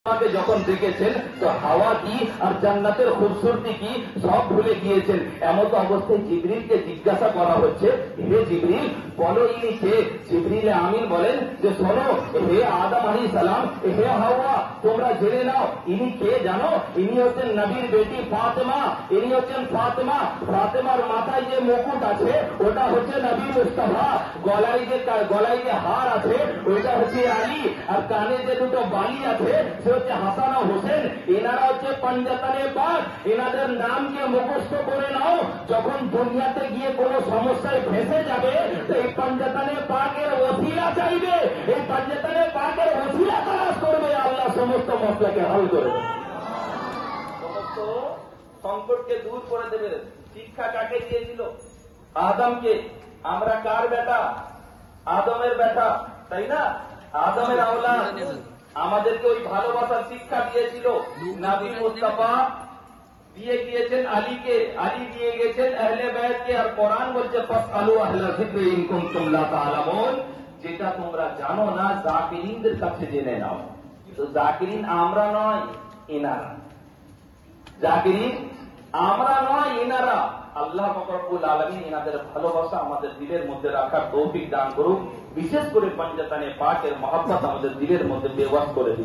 যখন দেখেছেন তো হাওয়া কি আর জান্নাতের খুবসুরতি কি সব ভুলে গিয়েছেন। এমত অবস্থায় জিবরিলকে জিজ্ঞাসা করা হচ্ছে, হে জিবরিল বলো ইনি কে? জিবরিল আমিন বলেন যে শোনো হে আদম আলাইহিস সালাম, হে হাওয়া তোমরা জেনে নাও ইনি কে জানো? ইনি হচ্ছেন নবীর বেটি ফাতেমা। ইনি হচ্ছেন ফাতেমা। ফাতেমার মাথায় যে মুকুট আছে ওটা হচ্ছে নবী মুস্তাফা। গলায় যে হার আছে ওইটা হচ্ছে আলী। আর কানে যে দুটো বালি আছে সে হচ্ছে হাসান ও হোসেন। এনারা হচ্ছে পাঞ্জাতানে পাক। এনাদের নামকে মুখস্থ করে নাও। যখন দুনিয়াতে গিয়ে কোনো সমস্যায় ফেঁসে যাবে এই পাঞ্জাতানে পাকের ওসিলা চাইবে, এই পাঞ্জাতানে পাকের ওসিলা তালাশ করবে, আল্লাহ সমস্ত মশলাকে হল করে দেবে, সমস্ত সংকটকে দূর করে দেবে। শিক্ষা কাকে দিয়েছিল? আদমকে। আমরা কার বেটা? আদমের বেটা, তাই না? আদমের আওলাদ। আমাদেরকে ওই ভালোবাসার শিক্ষা দিয়েছিল। নবী মুস্তাফা দিয়ে গিয়েছেন আলীকে, আলী দিয়ে গেছেন আহলে বাইতকে। আর কোরআন বলছে ফাসআলু আহলা যিকরি ইন কুনতুম লা তা'লামুন, যেটা তোমরা জানো না জাকিরিনদের কাছে জেনে নাও। তো জাকিরিন আমরা নয়, এনারা। জাকিরিন আমরা নয়, এনারা। আল্লাহ পাক রব্বুল আলামিন এনাদের ভালোবাসা আমাদের দিলের মধ্যে রাখার তৌফিক দান করুক। বিশেষ করে পাঞ্জাতানে পাকের মহব্বত আমাদের দিলের মধ্যে বেওয়াস করে দিন।